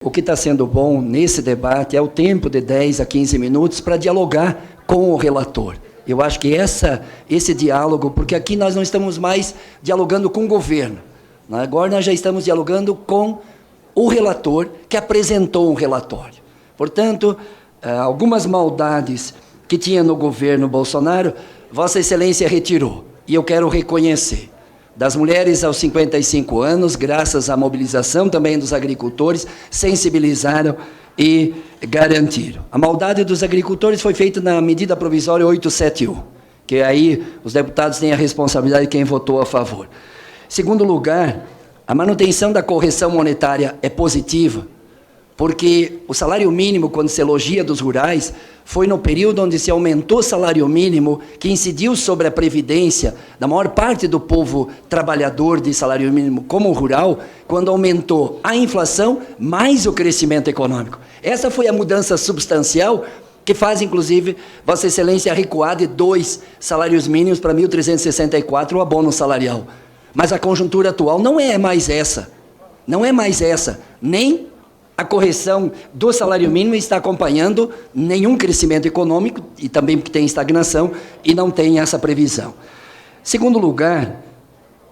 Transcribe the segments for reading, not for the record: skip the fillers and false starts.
O que está sendo bom nesse debate é o tempo de 10 a 15 minutos para dialogar com o relator. Eu acho que esse diálogo, porque aqui nós não estamos mais dialogando com o governo, agora nós já estamos dialogando com o relator que apresentou um relatório. Portanto, algumas maldades que tinha no governo Bolsonaro, Vossa Excelência retirou, e eu quero reconhecer. Das mulheres aos 55 anos, graças à mobilização também dos agricultores, sensibilizaram e garantiram. A maldade dos agricultores foi feita na medida provisória 871, que aí os deputados têm a responsabilidade de quem votou a favor. Segundo lugar, a manutenção da correção monetária é positiva, porque o salário mínimo, quando se elogia dos rurais, foi no período onde se aumentou o salário mínimo, que incidiu sobre a previdência da maior parte do povo trabalhador de salário mínimo como rural, quando aumentou a inflação mais o crescimento econômico. Essa foi a mudança substancial que faz, inclusive, Vossa Excelência recuar de 2 salários mínimos para 1.364 o abono salarial. Mas a conjuntura atual não é mais essa, nem a correção do salário mínimo está acompanhando nenhum crescimento econômico, e também porque tem estagnação, e não tem essa previsão. Segundo lugar,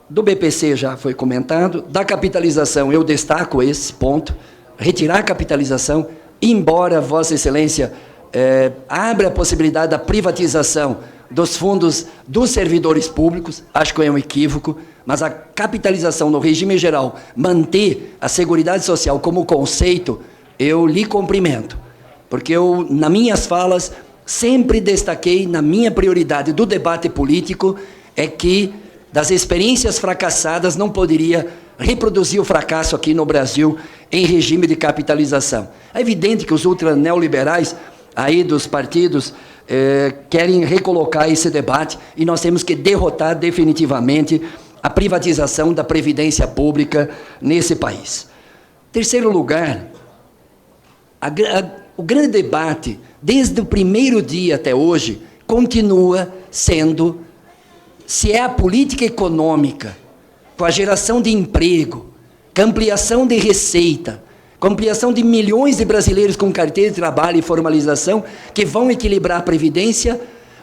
do BPC já foi comentado, da capitalização eu destaco esse ponto, retirar a capitalização, embora Vossa Excelência abra a possibilidade da privatização dos fundos dos servidores públicos, acho que é um equívoco, mas a capitalização no regime geral, manter a Seguridade Social como conceito, eu lhe cumprimento, porque eu, nas minhas falas, sempre destaquei, na minha prioridade do debate político, é que das experiências fracassadas não poderia reproduzir o fracasso aqui no Brasil em regime de capitalização. É evidente que os ultraneoliberais aí dos partidos querem recolocar esse debate e nós temos que derrotar definitivamente a privatização da previdência pública nesse país. Terceiro lugar, o grande debate, desde o primeiro dia até hoje, continua sendo se é a política econômica, com a geração de emprego, com a ampliação de receita, com a ampliação de milhões de brasileiros com carteira de trabalho e formalização, que vão equilibrar a Previdência,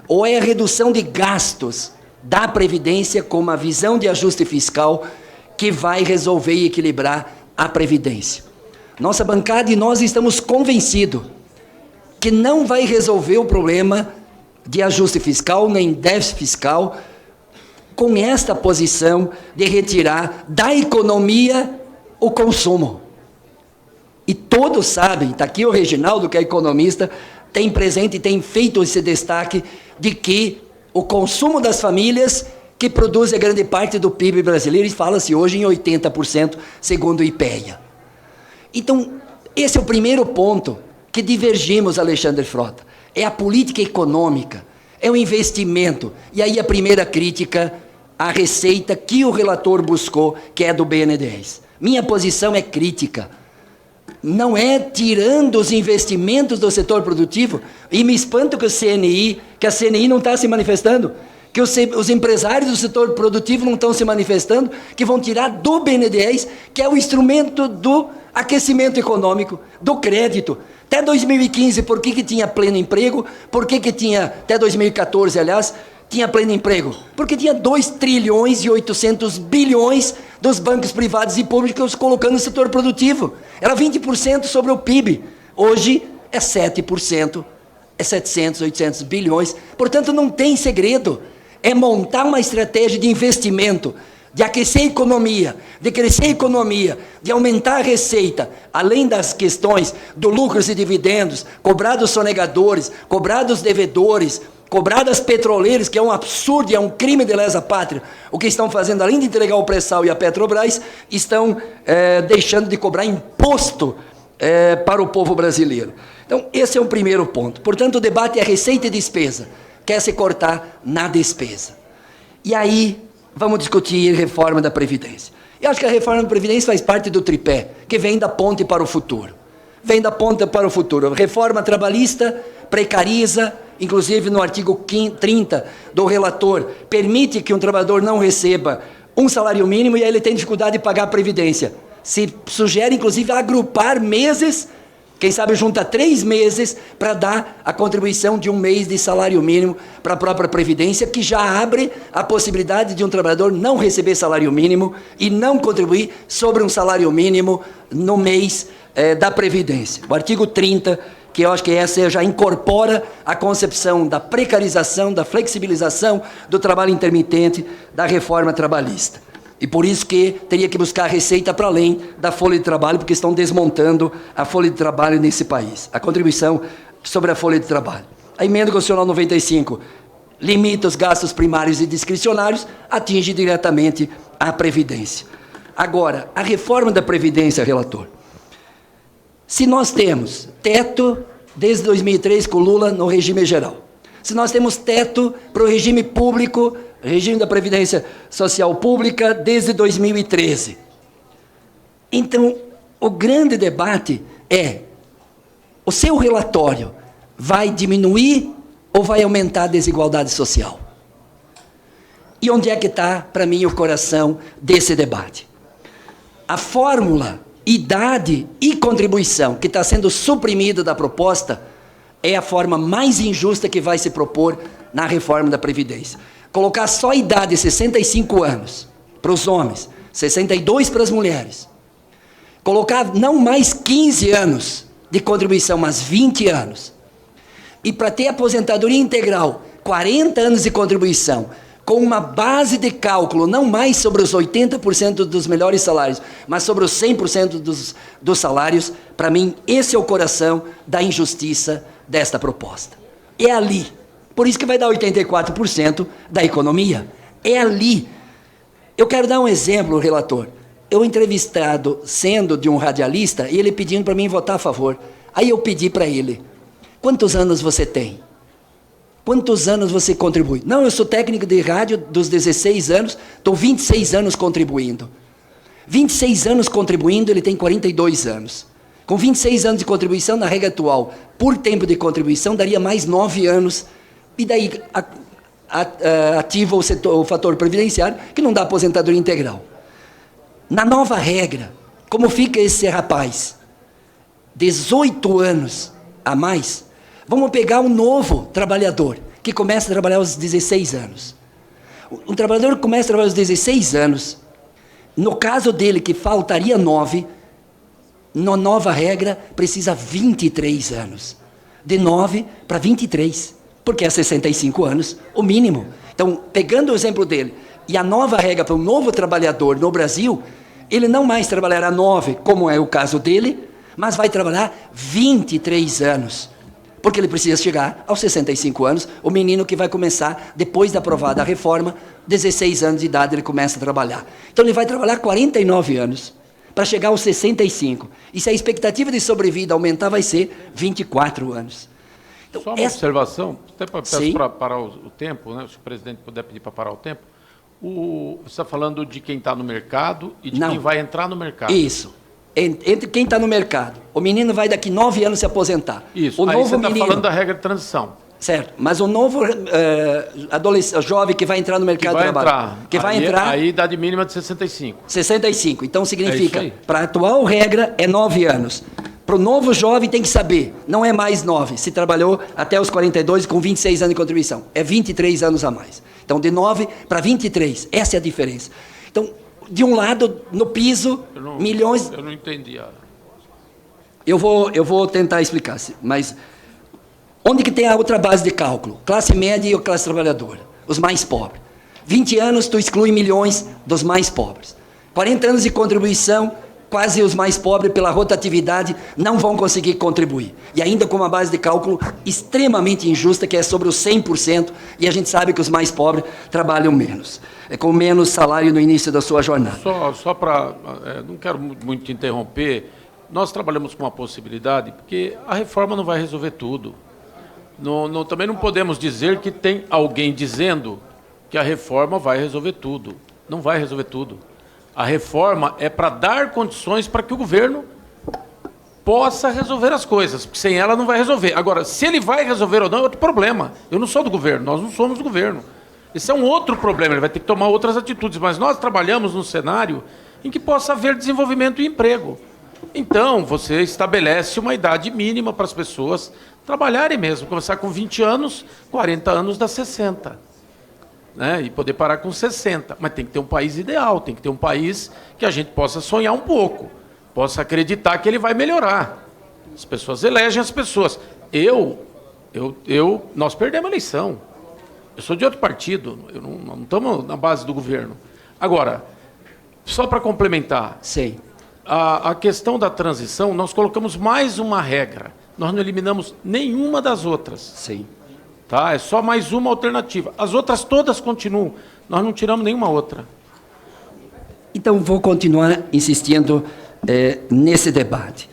ou é a redução de gastos da Previdência com uma visão de ajuste fiscal que vai resolver e equilibrar a Previdência. Nossa bancada e nós estamos convencidos que não vai resolver o problema de ajuste fiscal, nem déficit fiscal, com esta posição de retirar da economia o consumo. E todos sabem, está aqui o Reginaldo, que é economista, tem presente e tem feito esse destaque de que o consumo das famílias que produz a grande parte do PIB brasileiro, e fala-se hoje em 80%, segundo o IPEA. Então, esse é o primeiro ponto que divergimos, Alexandre Frota. É a política econômica, é o investimento. E aí a primeira crítica à receita que o relator buscou, que é do BNDES. Minha posição é crítica. Não é tirando os investimentos do setor produtivo, e me espanto que a CNI não está se manifestando, que os empresários do setor produtivo não estão se manifestando, que vão tirar do BNDES, que é o instrumento do aquecimento econômico, do crédito. Até 2015, por que tinha pleno emprego? Por que tinha, até 2014, aliás, tinha pleno emprego? Porque tinha 2 trilhões e 800 bilhões dos bancos privados e públicos colocando no setor produtivo. Era 20% sobre o PIB. Hoje é 7%, é 700, 800 bilhões. Portanto, não tem segredo. É montar uma estratégia de investimento, de aquecer a economia, de crescer a economia, de aumentar a receita, além das questões do lucros e dividendos, cobrar dos sonegadores, cobrar dos devedores, cobrar das petroleiras, que é um absurdo e é um crime de lesa pátria. O que estão fazendo, além de entregar o pré-sal e a Petrobras, estão deixando de cobrar imposto para o povo brasileiro. Então, esse é o primeiro ponto. Portanto, o debate é receita e despesa. Quer se cortar na despesa. E aí, vamos discutir reforma da Previdência. Eu acho que a reforma da Previdência faz parte do tripé, que vem da ponte para o futuro. Vem da ponte para o futuro. Reforma trabalhista precariza, inclusive no artigo 30 do relator, permite que um trabalhador não receba um salário mínimo e aí ele tem dificuldade de pagar a Previdência. Se sugere, inclusive, agrupar meses, quem sabe junta 3 meses, para dar a contribuição de 1 mês de salário mínimo para a própria Previdência, que já abre a possibilidade de um trabalhador não receber salário mínimo e não contribuir sobre um salário mínimo no mês da Previdência. O artigo 30, que eu acho que essa já incorpora a concepção da precarização, da flexibilização do trabalho intermitente, da reforma trabalhista. E por isso que teria que buscar receita para além da folha de trabalho, porque estão desmontando a folha de trabalho nesse país. A contribuição sobre a folha de trabalho. A emenda constitucional 95 limita os gastos primários e discricionários, atinge diretamente a Previdência. Agora, a reforma da Previdência, relator. Se nós temos teto, desde 2003 com Lula no regime geral, se nós temos teto para o regime público, regime da Previdência Social Pública, desde 2013. Então, o grande debate é, o seu relatório vai diminuir ou vai aumentar a desigualdade social? E onde é que está, para mim, o coração desse debate? A fórmula idade e contribuição, que está sendo suprimida da proposta, é a forma mais injusta que vai se propor na reforma da Previdência. Colocar só a idade, 65 anos, para os homens, 62 para as mulheres. Colocar não mais 15 anos de contribuição, mas 20 anos. E para ter aposentadoria integral, 40 anos de contribuição, com uma base de cálculo, não mais sobre os 80% dos melhores salários, mas sobre os 100% dos salários, para mim, esse é o coração da injustiça desta proposta. É ali. Por isso que vai dar 84% da economia. É ali. Eu quero dar um exemplo, relator. Eu entrevistado, sendo de um radialista, e ele pedindo para mim votar a favor. Aí eu pedi para ele, quantos anos você tem? Quantos anos você contribui? Não, eu sou técnico de rádio dos 16 anos, estou 26 anos contribuindo. 26 anos contribuindo, ele tem 42 anos. Com 26 anos de contribuição, na regra atual, por tempo de contribuição, daria mais 9 anos. E daí ativa o fator previdenciário, que não dá aposentadoria integral. Na nova regra, como fica esse rapaz? 18 anos a mais. Vamos pegar um novo trabalhador, que começa a trabalhar aos 16 anos. Um trabalhador que começa a trabalhar aos 16 anos, no caso dele, que faltaria 9, na nova regra, precisa 23 anos. De 9 para 23, porque é 65 anos o mínimo. Então, pegando o exemplo dele, e a nova regra para um novo trabalhador no Brasil, ele não mais trabalhará 9, como é o caso dele, mas vai trabalhar 23 anos. Porque ele precisa chegar aos 65 anos, o menino que vai começar, depois de aprovada a reforma, 16 anos de idade ele começa a trabalhar. Então ele vai trabalhar 49 anos, para chegar aos 65. E se a expectativa de sobrevida aumentar, vai ser 24 anos. Então, só uma observação, até para parar o tempo, né? Se o presidente puder pedir para parar o tempo. Você está falando de quem está no mercado e de quem vai entrar no mercado. Isso. Entre quem está no mercado. O menino vai daqui 9 anos se aposentar. Isso, o aí novo você está menino, falando da regra de transição. Certo, mas o novo jovem que vai entrar no mercado de trabalho. Que vai entrar. Aí idade mínima de 65. 65, então significa, para a atual regra é 9 anos. Para o novo jovem tem que saber, não é mais 9, se trabalhou até os 42 com 26 anos de contribuição, é 23 anos a mais. Então de 9 para 23, essa é a diferença. Então, de um lado, no piso, milhões... Eu não entendi. Eu vou tentar explicar, mas onde que tem a outra base de cálculo? Classe média e classe trabalhadora, os mais pobres. 20 anos, tu exclui milhões dos mais pobres. 40 anos de contribuição, quase os mais pobres, pela rotatividade, não vão conseguir contribuir. E ainda com uma base de cálculo extremamente injusta, que é sobre os 100%, e a gente sabe que os mais pobres trabalham menos, com menos salário no início da sua jornada. Só para... não quero muito te interromper, nós trabalhamos com uma possibilidade, porque a reforma não vai resolver tudo. Também não podemos dizer que tem alguém dizendo que a reforma vai resolver tudo. Não vai resolver tudo. A reforma é para dar condições para que o governo possa resolver as coisas, porque sem ela não vai resolver. Agora, se ele vai resolver ou não, é outro problema. Eu não sou do governo, nós não somos do governo. Esse é um outro problema, ele vai ter que tomar outras atitudes. Mas nós trabalhamos num cenário em que possa haver desenvolvimento e emprego. Então, você estabelece uma idade mínima para as pessoas trabalharem mesmo, começar com 20 anos, 40 anos dá 60. Né? E poder parar com 60. Mas tem que ter um país ideal, tem que ter um país que a gente possa sonhar um pouco, possa acreditar que ele vai melhorar. As pessoas elegem as pessoas. Nós perdemos a eleição. Eu sou de outro partido, não estamos na base do governo. Agora, só para complementar, Sim. A questão da transição, nós colocamos mais uma regra. Nós não eliminamos nenhuma das outras. Sim. Tá? É só mais uma alternativa. As outras todas continuam. Nós não tiramos nenhuma outra. Então, vou continuar insistindo nesse debate,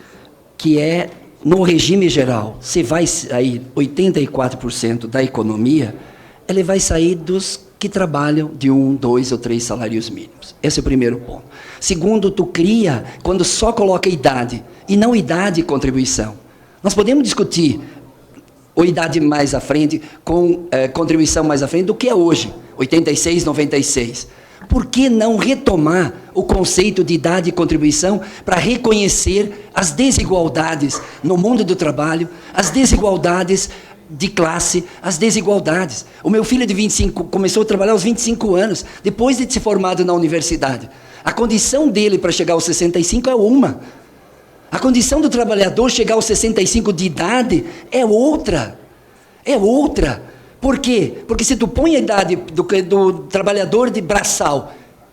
que é, no regime geral, se vai sair 84% da economia, ele vai sair dos que trabalham de 1, 2 ou 3 salários mínimos. Esse é o primeiro ponto. Segundo, tu cria, quando só coloca idade, e não idade e contribuição. Nós podemos discutir ou idade mais à frente, com contribuição mais à frente do que é hoje, 86, 96. Por que não retomar o conceito de idade e contribuição para reconhecer as desigualdades no mundo do trabalho, as desigualdades de classe, as desigualdades? O meu filho de 25 começou a trabalhar aos 25 anos, depois de ser formado na universidade. A condição dele para chegar aos 65 é uma. A condição do trabalhador chegar aos 65 de idade é outra. É outra. Por quê? Porque se tu põe a idade do trabalhador de braçal,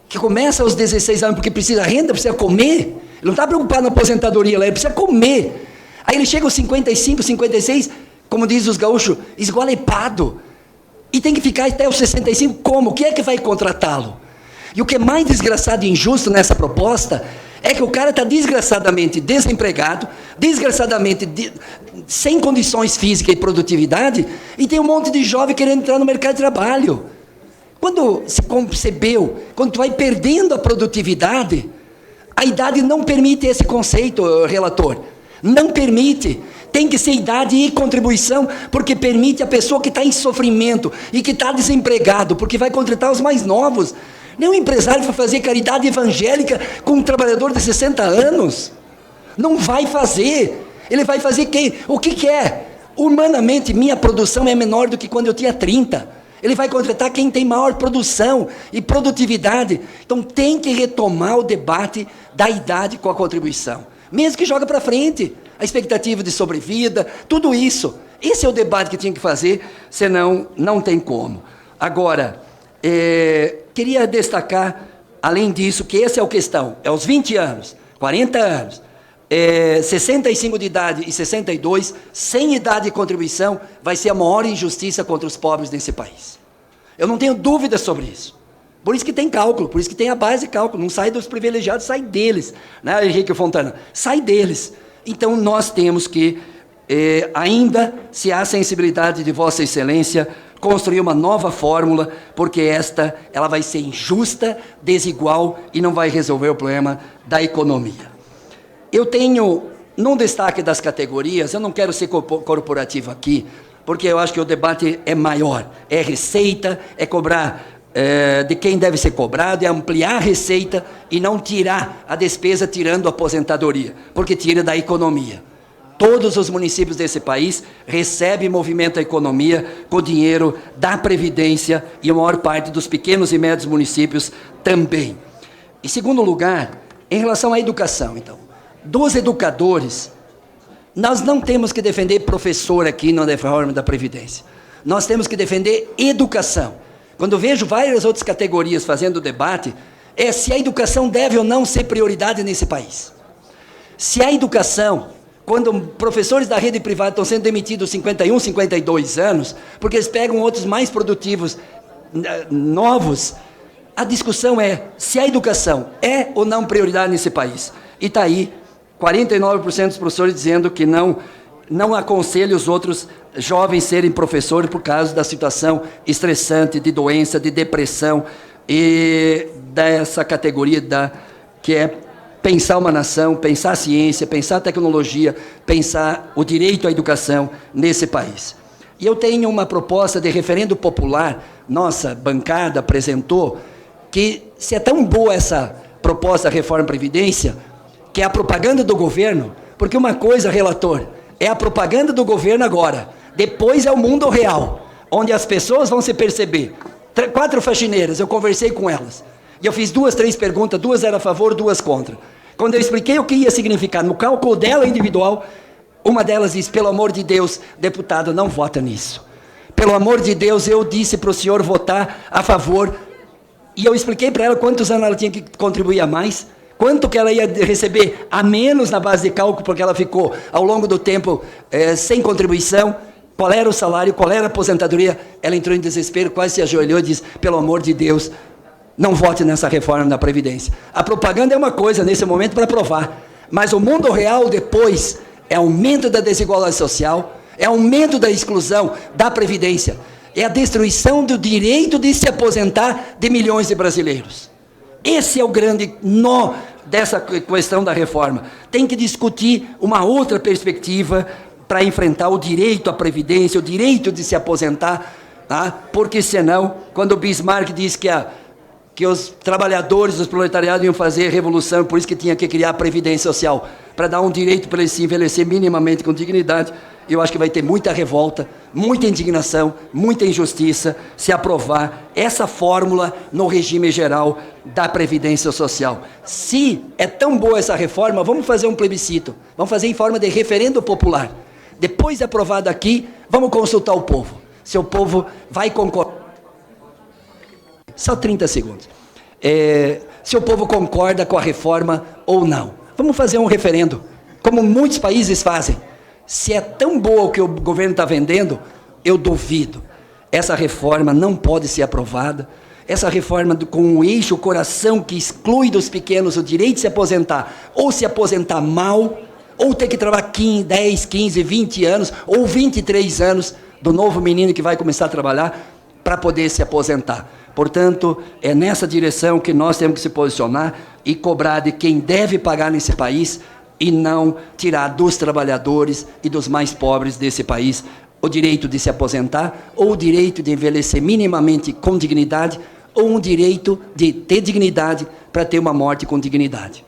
que começa aos 16 anos porque precisa renda, precisa comer, ele não está preocupado na aposentadoria, ele precisa comer. Aí ele chega aos 55, 56, como diz os gaúchos, esgualepado. E tem que ficar até os 65 como? Quem é que vai contratá-lo? E o que é mais desgraçado e injusto nessa proposta é que o cara está desgraçadamente desempregado, desgraçadamente sem condições físicas e produtividade, e tem um monte de jovem querendo entrar no mercado de trabalho. Quando se concebeu, quando tu vai perdendo a produtividade, a idade não permite esse conceito, relator. Não permite. Tem que ser idade e contribuição, porque permite a pessoa que está em sofrimento e que está desempregado, porque vai contratar os mais novos. Nem um empresário vai fazer caridade evangélica com um trabalhador de 60 anos. Não vai fazer. Ele vai fazer quem? O que quer? Humanamente, minha produção é menor do que quando eu tinha 30. Ele vai contratar quem tem maior produção e produtividade. Então tem que retomar o debate da idade com a contribuição. Mesmo que joga para frente. A expectativa de sobrevida, tudo isso. Esse é o debate que tinha que fazer, senão não tem como. Agora, queria destacar, além disso, que essa é a questão. É aos 20 anos, 40 anos, 65 de idade e 62, sem idade e contribuição, vai ser a maior injustiça contra os pobres nesse país. Eu não tenho dúvida sobre isso. Por isso que tem cálculo, por isso que tem a base de cálculo. Não sai dos privilegiados, sai deles. Né, Henrique Fontana? Sai deles. Então, nós temos que, ainda, se há sensibilidade de Vossa Excelência, construir uma nova fórmula, porque ela vai ser injusta, desigual e não vai resolver o problema da economia. Eu tenho, num destaque das categorias, eu não quero ser corporativo aqui, porque eu acho que o debate é maior. É receita, é cobrar de quem deve ser cobrado, é ampliar a receita e não tirar a despesa tirando a aposentadoria, porque tira da economia. Todos os municípios desse país recebem e movimentam a economia com dinheiro da Previdência e a maior parte dos pequenos e médios municípios também. Em segundo lugar, em relação à educação, então, dos educadores, nós não temos que defender professor aqui na reforma da Previdência. Nós temos que defender educação. Quando eu vejo várias outras categorias fazendo debate, é se a educação deve ou não ser prioridade nesse país. Se a educação, quando professores da rede privada estão sendo demitidos 51, 52 anos, porque eles pegam outros mais produtivos, novos, a discussão é se a educação é ou não prioridade nesse país. E está aí 49% dos professores dizendo que não aconselha os outros jovens serem professores por causa da situação estressante, de doença, de depressão e dessa categoria que é pensar uma nação, pensar a ciência, pensar a tecnologia, pensar o direito à educação nesse país. E eu tenho uma proposta de referendo popular, nossa bancada apresentou, que se é tão boa essa proposta da reforma da Previdência, que é a propaganda do governo, porque uma coisa, relator, é a propaganda do governo agora, depois é o mundo real, onde as pessoas vão se perceber. 4 faxineiras, eu conversei com elas, e eu fiz 2, 3 perguntas, 2 eram a favor, 2 contra. Quando eu expliquei o que ia significar no cálculo dela individual, uma delas disse, pelo amor de Deus, deputado, não vota nisso. Pelo amor de Deus, eu disse para o senhor votar a favor, e eu expliquei para ela quantos anos ela tinha que contribuir a mais, quanto que ela ia receber a menos na base de cálculo, porque ela ficou, ao longo do tempo, sem contribuição, qual era o salário, qual era a aposentadoria. Ela entrou em desespero, quase se ajoelhou e disse, pelo amor de Deus, não vote nessa reforma da Previdência. A propaganda é uma coisa, nesse momento, para provar, mas o mundo real, depois, é aumento da desigualdade social, é aumento da exclusão da Previdência, é a destruição do direito de se aposentar de milhões de brasileiros. Esse é o grande nó dessa questão da reforma. Tem que discutir uma outra perspectiva para enfrentar o direito à Previdência, o direito de se aposentar, tá? Porque senão, quando o Bismarck disse que os trabalhadores, os proletariados iam fazer revolução, por isso que tinha que criar a Previdência Social, para dar um direito para eles se envelhecer minimamente com dignidade, eu acho que vai ter muita revolta, muita indignação, muita injustiça, se aprovar essa fórmula no regime geral da Previdência Social. Se é tão boa essa reforma, vamos fazer um plebiscito, vamos fazer em forma de referendo popular. Depois de aprovado aqui, vamos consultar o povo. Se o povo vai concordar. Só 30 segundos. Se o povo concorda com a reforma ou não. Vamos fazer um referendo, como muitos países fazem. Se é tão boa o que o governo está vendendo, eu duvido. Essa reforma não pode ser aprovada. Essa reforma com o eixo, o coração que exclui dos pequenos o direito de se aposentar, ou se aposentar mal, ou ter que trabalhar 10, 15, 20 anos, ou 23 anos do novo menino que vai começar a trabalhar para poder se aposentar. Portanto, é nessa direção que nós temos que se posicionar e cobrar de quem deve pagar nesse país e não tirar dos trabalhadores e dos mais pobres desse país o direito de se aposentar ou o direito de envelhecer minimamente com dignidade ou um direito de ter dignidade para ter uma morte com dignidade.